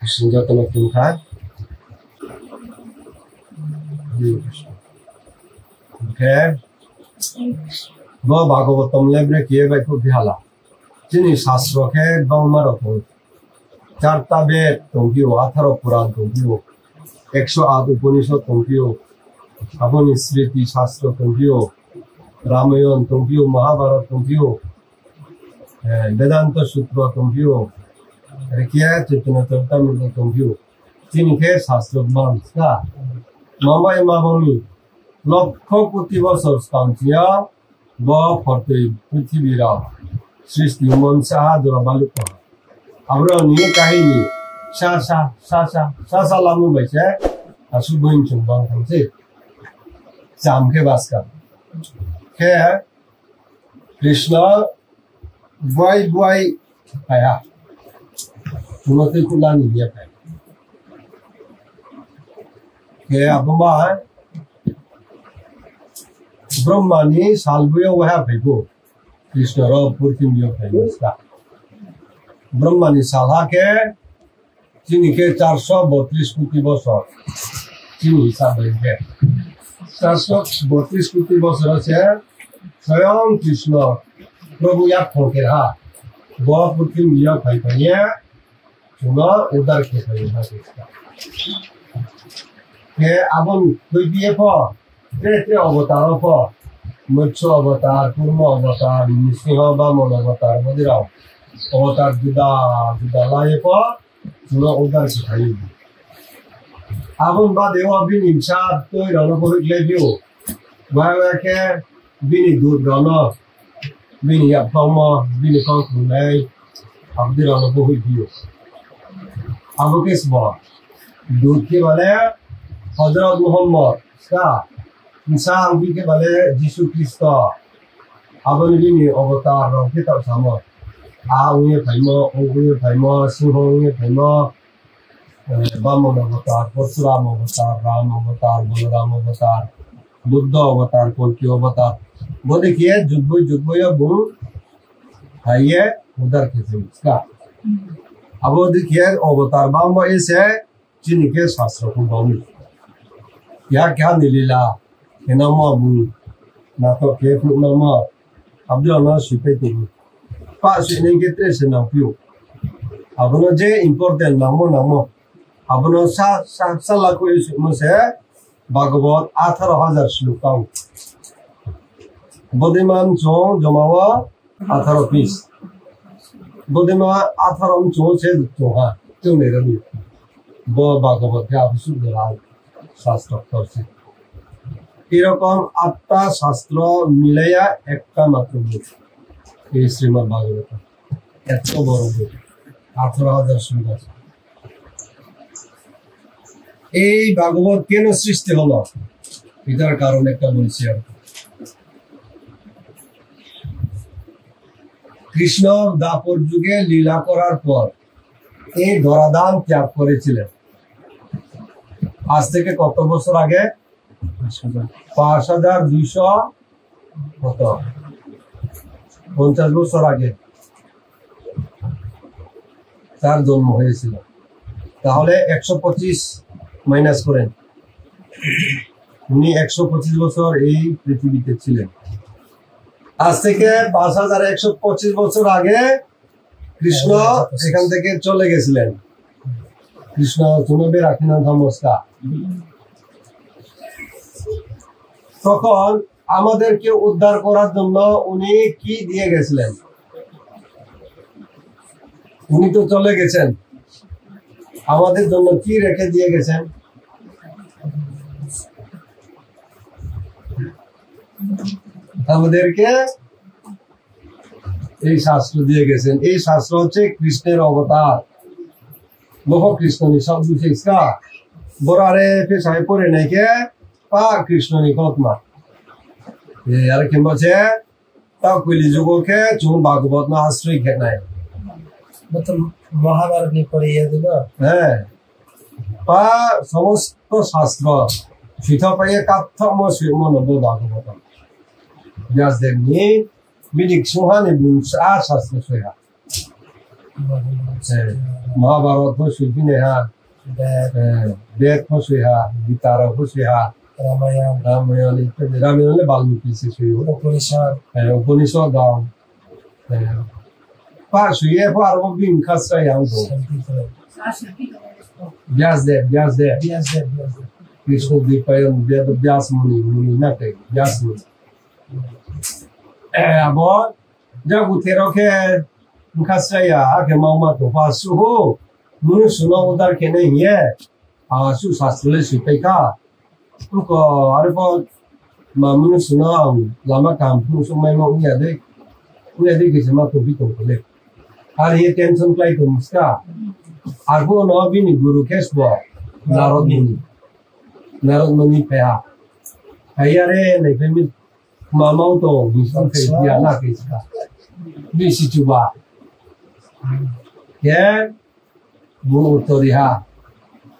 Senjata Tumkai. Okay. Go Bhagavatam Lebre Kieva Kupihala. Jini Sasroke, Bangmarathon. Charta Bed, Tompio, Atharo Puran, Tompio. Exo Adu Punisho, Tompio. Aboni Sriti Sastro, Tompio. Ramayan, Tompio, Mahabharata, Tompio. Vedanta Sutra, Tompio. Rekia Chitana Tartamita, Tompio. Jini Ke Sastro Banska. Mama Mamami. Lokho Kutivasor Stantia. Bo Forte Putivira. Sristi Monsa Durabaluka. Abroni Kahini. Sasa Lamu Bache. Asubuin Chumbang Hamsi. Sam Ke Baska. Ke Krishna. Boy Aya. Tunate Kulani Yapa. Ke Abuma Brahmani Salbuya Waha Pego. Krishna Ra Purtim Yoka. Brahmani Salake. Jinike 432 কোটি বছর যিনি হিসাবে 432 কোটি বছর আছে স্বয়ং কৃষ্ণ প্রভু এক ফোকের হা বহুপুতি মিয়া ভাই ভাইয়া শুনো উদার কে ভাই কে আপন কই দিয়ে প তে অবতার প মৎস্য অবতার কুর্ম অবতার নৃসিংহ বামন অবতার মদিরাও অবতার জুদা লায়ে প শুনো উদার কে ভাই আপন বা দেও বিনি সাত তৈ রণ করিলে দিও বায়াকে বিনি দুধ রণ বিনি আপম বিনি কং নাই আপনি রণ করি দিও আবকে সব দুধ কে বলে হযরত মুহাম্মদ কা ঈসা আবি কে বলে যিশু খ্রিস্ট আপন বিনি অবতার রকে তার সাম আউয়ে ভাইমো ওগুয়ে ভাইমো সিংহয়ে ভাইমো Bamon avatar, Parsuram avatar, Ram avatar, Balaram avatar, Buddha avatar, Kalki avatar. वो देखिए जुग्बो या बुल है ये उधर कैसे इसका अब वो देखिए अवतार बाम ऐसे जिनके शास्त्र को बामी क्या क्या नीलीला के नाम बुल ना तो के फुल नाम अब जो ना शिपे टिंग पास इन्हें के त्रे से ना पियो अब ना जे इम्पोर्टेंट नाम अपनो साला को इस मुझे भागवत 18,000 श्लोकाओं बुद्धिमान चों जमावा 18 पीस बुद्धिमान 18 चों से चोहा क्यों नहीं रही वो भागवत के आप सुन रहा शास्त्र पर से इरकम आत्ता शास्त्र मिलाया एक का मतलब ये श्रीमद् भागवत एक तो बरोबर 18,000 श्लोक এই ভাগবত কেন সৃষ্টি হলো এটার কারণ একটা বলছি আর কৃষ্ণ দাপর যুগে লীলা করার পর এই ধরাধাম ত্যাগ করেছিলেন আজ থেকে কত বছর আগে ৫,২০০ কত ৫০ বছর আগে তার জন্ম হয়েছিল তাহলে ১২৫ মাইনাস করেন উনি ১২৫ বছর এই পৃথিবীতে ছিলেন আজ থেকে ৫,১২৫ বছর আগে কৃষ্ণ এখান থেকে চলে গেছিলেন কৃষ্ণ শুনবে রাখিনা ধর্মস্কা তখন আমাদেরকে উদ্ধার করার জন্য উনি কি দিয়ে গেছিলেন উনি তো চলে গেছেন আমাদের জন্য কি রেখে দিয়ে গেছেন আমাদেরকে এই শাস্ত্র দিয়ে গেছেন এই শাস্ত্র হচ্ছে কৃষ্ণের অবতার বহু কৃষ্ণ নি সব দুছে ইসকা বরারে পেছায় পড়ে নাকি পা কৃষ্ণ নি কতমা এই আর কি বলছে তাও কইলি যুগকে চুন ভাগবত না আশ্রয় খেনায় मतलब महाभारत नहीं पढ़ी है तो হ্যাঁ পা সমস্ত শাস্ত্র শিখা পাইয়ে কাথম শ্রীমনব ভাগবত ব্যাসদেব নি বিদিক সুহানি বুনসা শাস্ত্র সয়া महाभारत को सुनने हा वेद को सुहा गीता को सुहा रामायण ने वाल्मीकि से सुयो उपनिषद गाँव पार सुये पार वो भी इनका सयां दो व्यासदेव कृष्ण द्वीपायन वेद व्यास मुनि ना के व्यास मुनि अब जब उतेरो के इनका सया आके मामा तो पास हो मुनि सुनो उधर के नहीं है सु शास्त्र सुपे का उनको अरे वो मुनि सुनो लम्बा काम पुरुष में उन्हें दे किसी माँ तो भी तो बोले हर ये टेंशन क्लाई तो मुस्का आगो न भी नहीं गुरु केस बो नारद मुनि पे रे नहीं पे मिल मामा तो बिल्कुल के दिया ना किसका बिसी चुबा क्या वो तो रिहा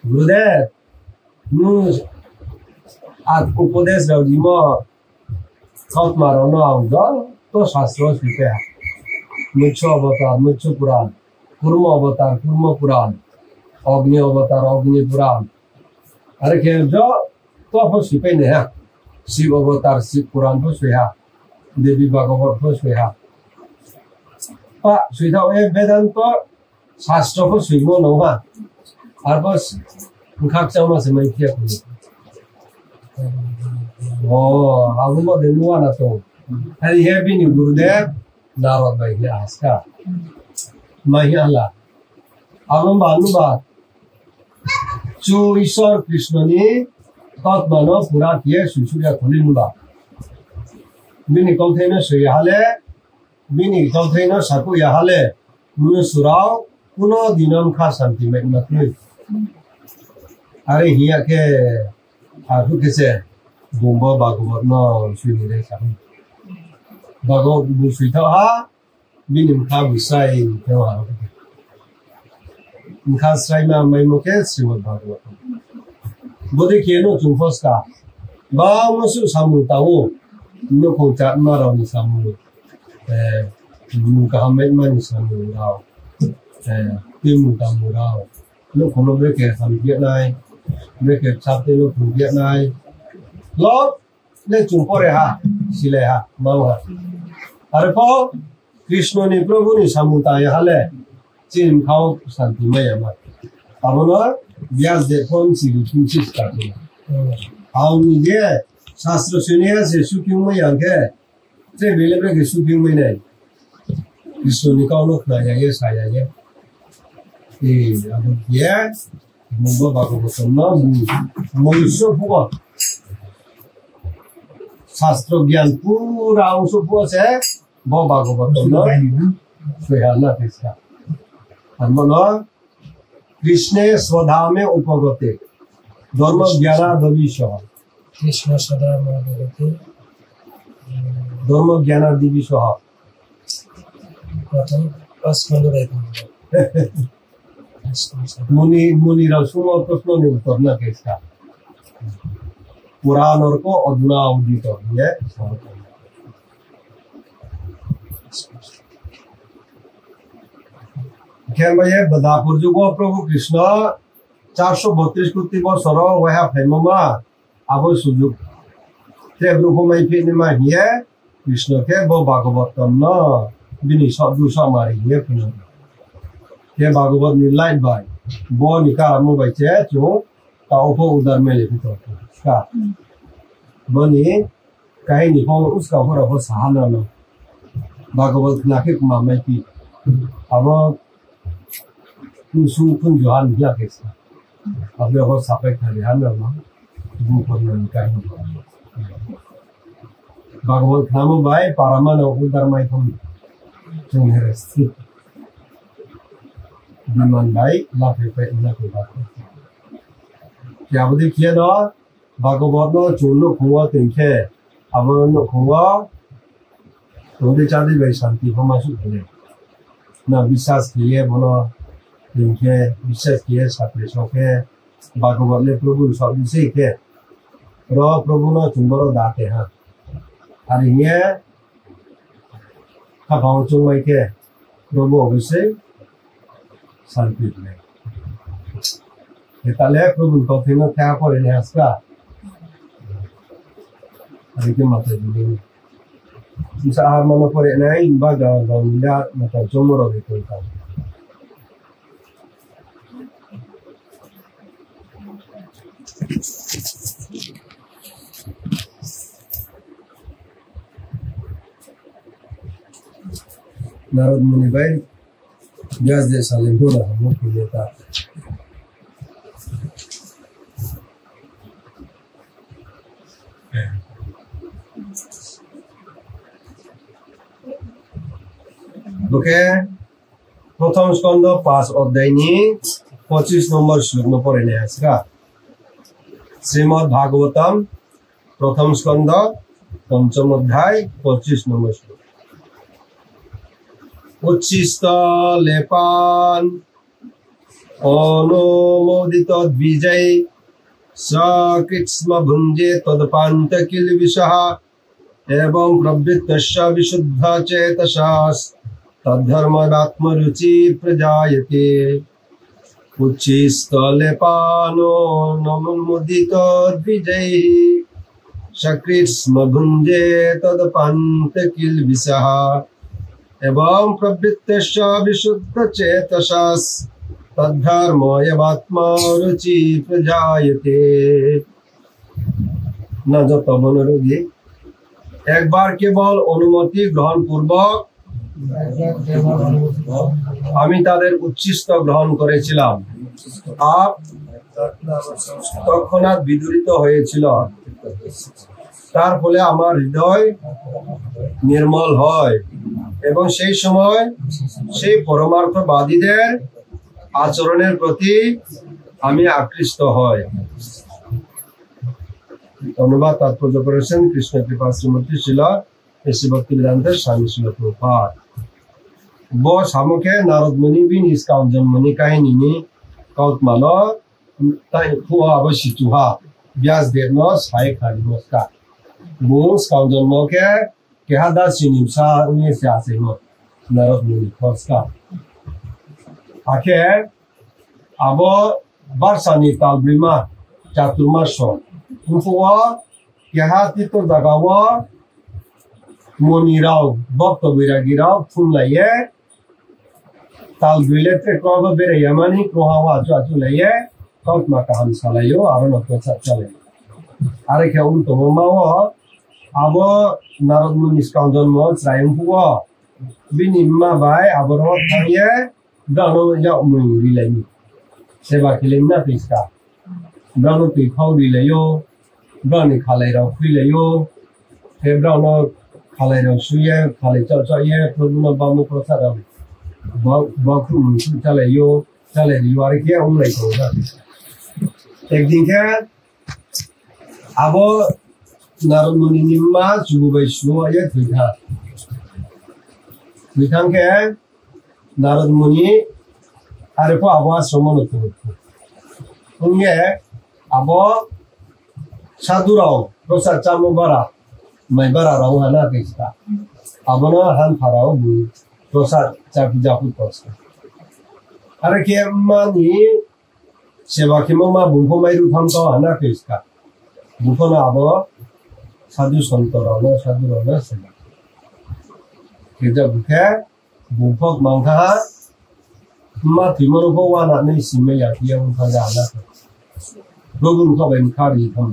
गुरुदेव नु आज उपदेश रही मो साउथ मारो ना आऊँगा तो शास्त्रों से मुच्छ अवतार मुच्छ पुराण कूर्म अवतार कूर्म पुराण अग्नि अवतार अग्नि पुराण अरे क्या जो तो आप सिपे नहीं शिव अवतार शिव पुराण को सुहा देवी भागवत को सुहा पा सुधा ये वेदांत शास्त्र को सुनो नौहा और बस मुखाक चावना से मैं क्या करूँ आगु में दिनुआ ना तो अरे ये भी नहीं गुरुदेव नारद भाई के आस्का महिला आगम बानुबाद जो ईश्वर कृष्ण ने तत्मानो पूरा किए सुसुरिया खोलिनुबा बिनी कौथेनो सुयाले बिनी कौथेनो साकु याले मुने सुराव पुनो दिनम खा शांति में मतलब अरे हिया के आगु कैसे गोंबा बागवत न सुनी रे साकु बागवत बुसुइता हा बिनी मुखा बुसाई केवा मुखा स्राई में मैं मुके श्रीमद् भागवत बोधे किएनो चुंफोस का बामुसु सामुताओ नो कोचा मारानी सामु मुका हमें मनी सामुराओ मुका मुराओ नो कोनो ब्रेके हम नाय ब्रेके छापते नो फुगिया नाय लोग ले चुंफोरे हा सिले हा माओ हा अरे पो कृष्ण ने प्रभु ने सामुताय हाले चिन खाओ शांति में हमार अब ना व्यास देखों सिरी किंचित करते हैं हम ये शास्त्र सुनिए से सुखियों में यांगे ते बेले में के सुखियों में नहीं कृष्ण ने कौन लोग ना ये साया ये अब ये मुंबई बागों को सुनना मुझसे पूरा शास्त्र ज्ञान पूरा उसे पूरा से बहुत बागों को सुनना सुहाना किसका हमनो कृष्णे स्वधामे उपगते धर्म ज्ञानादिविषः कृष्ण स्वधामे उपगते धर्म ज्ञानादिविषः प्रथम प्रश्न रहेगा मुनि रसुम प्रश्न ने उत्तर न कैसा पुराण और को अधुना उदित है क्या भाई बदापुर जो प्रभु कृष्ण 432 कुत्ती को सरो वह फेममा अब सुजुग ते ग्रुप में फिर निमा हिए कृष्ण के वो भागवतम न बिनी सब दूसरा मारी हिए फिर के भागवत निलाइट बाय वो निकाल मो बच्चे जो ताऊपो उधर में लिखी तो का बनी कहीं निको उसका हो रहा हो सहाना न भागवत नाके कुमार में की अब सुन कुन जुहान दिया कैसा अब ये हो सापेक्ष हरियाण में ना बुपर में कहीं भागवत नामों बाय पारामान उधर में तुम चुने रस्ती विमान बाय लाफे पे लाफे बात क्या बोले किया ना भागवत ना चुनो कुआ तिंखे अब नो कुआ तो दे चांदी बाय शांति को मासूम है ना विश्वास किए बोलो इनके विशेष किए साथी सोके भागवत ले प्रभु सब विषय के रो प्रभु ना चुंबरो दाते हैं और ये खापाओ चुंबाई के प्रभु विषय শান্তি নেই তাহলে প্রভু কঠিন খেয়া পড়ে নে আজকা আজকে মাথায় দিলেন আর মনে পড়ে নাই বা গাঁদা মাথা জমর দিতে नारद मुनि भाई व्यास देव साले बोला हम लोग लेता ओके प्रथम स्कंद 5 अध्याय नि 25 नंबर श्लोक में पढ़े ने आसका श्रीमद् भागवतम प्रथम स्कंद पंचम अध्याय 25 नंबर श्लोक उच्छिष्ट लेपान अनुमोदित द्विजय सकृत्स्म भुंजे तदपांत किल विषः एवं प्रवृत्तस्य विशुद्ध चेतसास् तद्धर्मात्मरुचि प्रजायते उच्छिष्ट लेपान अनुमोदित द्विजय सकृत्स्म भुंजे तदपांत किल विषः एवं प्रवृत्तस्य विशुद्ध चेतसास् तद्धर्मोऽयमात्मा रुचि प्रजायते न जत मनोरोगी एक बार केवल अनुमति ग्रहण पूर्वक আমি তাদের উচ্ছিষ্ট গ্রহণ করেছিলাম আপ তৎক্ষণাৎ বিদূরিত হয়েছিল তার ফলে আমার হৃদয় নির্মল হয় এবং সেই সময় সেই পরমার্থবাদীদের আচরণের প্রতি আমি আকৃষ্ট হই ধন্যবাদ তাৎপর্য করেছেন কৃষ্ণ কৃপা শ্রীমতী শিলা এসি ভক্তি বেদান্তের স্বামী শিল প্রভুপাদ ব সামুখে নারদ মুনি বিন ইসকাউন জন্মনি কাহিনী কাউতমাল তাই ফুয়া অবশ্যই চুহা ব্যাস দেব সাই খালি নমস্কার বুং স্কাউন জন্মকে কেহাদা সিনিমসা উনি সে আসে নারদ মুনি নমস্কার আখে আব বারসানি তালব্রিমা চাতুর্মাস ফুয়া কেহা তিত দাগাওয়া মনিরাও ভক্ত বিরাগীরাও ফুলাইয়ে তাল দুইলে ট্রেকব বেরে ইয়ামানি ক্রোহাওয়া চুলাইয়ে কতমা কাহান সালাইও আর নত চালে আরে কে উল্টো মাও আব নারদ মুনি স্কাউজন শ্রায়ম ফুয়া বিনিম্মা বাই আবর থাইয়ে দানো যা মুই রিলাইনি সেবা খেলেন না পিসকা দানো তুই খাও রিলাইও দানি খালাইরাও খুইলাইও ফেব্রানো খালাইরাও শুয়ে খালাই চাইয়ে প্রভুনা বামু প্রসাদাও বাকু মুসু চালাইও চালাইও আর কি উমলাই কোনা একদিন কে আবো নারদ মুনি নিম্মা চুবুবাই শুয়ে থুইথা কে নারদ মুনি আরে পো আবো আশ্রমন হতো উঙ্গে আবো সাধুরাও প্রসাদ চামু বারা মাই বারা রাও হানা কেসা আবনা হান ফারাও বু প্রসাদ চাপি জাপু করছে আরে কে মানি সেবা কিমা বুফো মাইরু থামতো হানা কেসা বুফনা আবো সাধু সন্ত রাও সাধু রাও সেবা কেজা বুখে বুফক মাংখা মা তিমরো ওয়ানা নেই সিমেয়া কিয়া উনখা জানা রগুন খবেন খারি থাম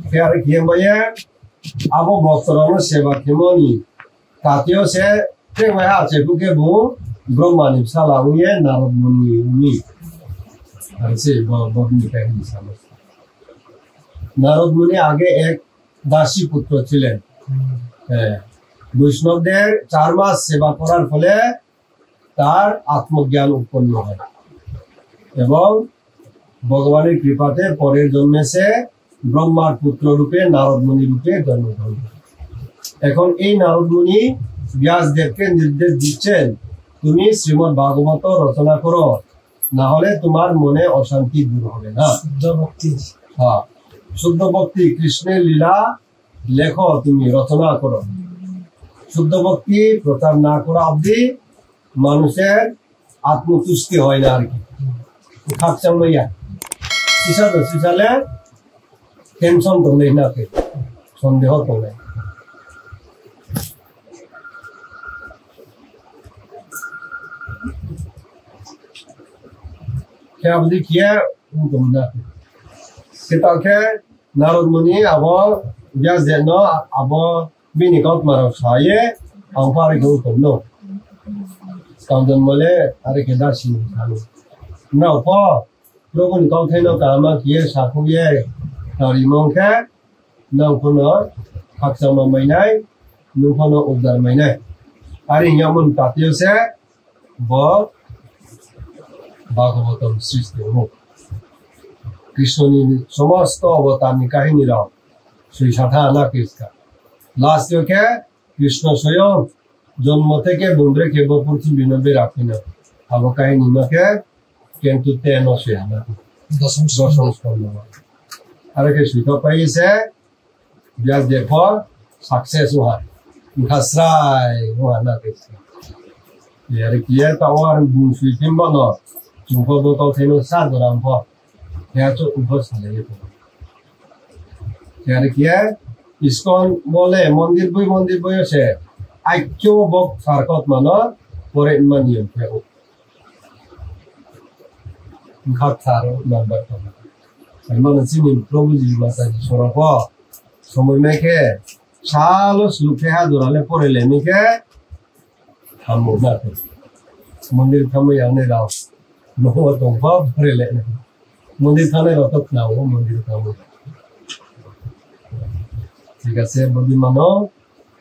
Kaya kiamaya abo boktorano seba kimoni tatio se temaya se buke bu brahmani sala uye narad muni uni arse bobni kahini samas narad muni आगे एक दासी पुत्र ছিলেন বৈষ্ণবদের 4 মাস সেবা করার ফলে তার আত্মজ্ঞান উৎপন্ন হয় এবং ভগবানের কৃপাতে পরের জন্মে সে ব্রহ্মার পুত্র রূপে নারদ মুনি রূপে জন্মগ্রহণ করে এখন এই নারদ মুনি ব্যাসদেবকে নির্দেশ দিচ্ছেন তুমি শ্রীমদ্ ভাগবত রচনা করো না হলে তোমার মনে অশান্তি দূর হবে না শুদ্ধ ভক্তি হ্যাঁ শুদ্ধ ভক্তি কৃষ্ণের লীলা লেখো তুমি রচনা করো শুদ্ধ ভক্তি প্রচার না করা অবধি মানুষের আত্মতুষ্টি হয় না আর কি খাকচাং লইয়া সিসালে টেনশন তো নেই না সন্দেহ তো নেই क्या बदली किया उनको ना kita ke narod muni abo bias deno abo bini kaut maro saye ang pare go kono skandon mole are ke dashi halu na po logon kaut theno kama kiye sakhu ye tari mong ke na kono khaksa ma mainai nu kono udar mainai are yamun tatyo se bo Bhagavatam सृष्टि हो कृष्ण समस्त अवतार काहिनी Shri साठाना Krishna last के कृष्ण स्वयं जन्म থেকে বন্ধুরে কেব পৃথিবী নবে রাখেন अब কাহিনী মাকে কিন্তু তেন সে না দশম স্কন্ধ আরে কে সুতো পাইছে বিয়াজ দেখো সাকসেস হয় খাসরাই ওয়ানা কৃষ্ণ ইয়ারে কিয়ে তাওয়ার বুফি কিম্বানো 중국어 또 되는 사도랑 뭐 내가 좀 웃었어요. 그렇게 이스콘 몰래 મંદિર 보여세 아이큐 복 사르것만은 보레만 이용해고 각사로 넘버터 얼마나 지민 프로브지 마사지 소라고 소모메케 샬로 수페하 도라레 포레레미케 함모나테 મંદિર થમે આવને રાવ नो तो बाप भरे ले मंदिर थाने रतक ना हो मंदिर थाने ठीक है बड़ी मानो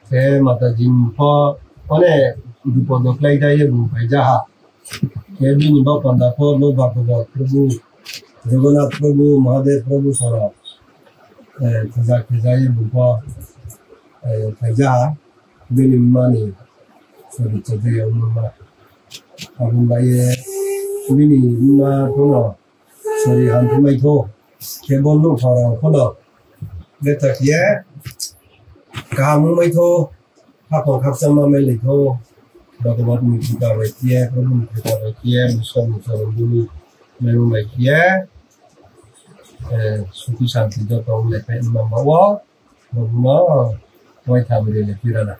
के माता जिम को अने दुपो दोक्लाई जाए बुफाई जहा के भी निबा पंडा को लो बाको प्रभु जगन्नाथ प्रभु महादेव प्रभु सारा खजा खजाए बुफा खजा बिनी मानी सभी चीजें उन्होंने अब बाये Bini luna kono sorry hantu mai tho kebon lu thara kono leta kia ka mu mai tho ha ko khap sam mai le tho bhagavad mu kita vai kia kono kita vai kia muson bulu mai mai kia suki shanti do to le pe ma wa no vai tham le pirana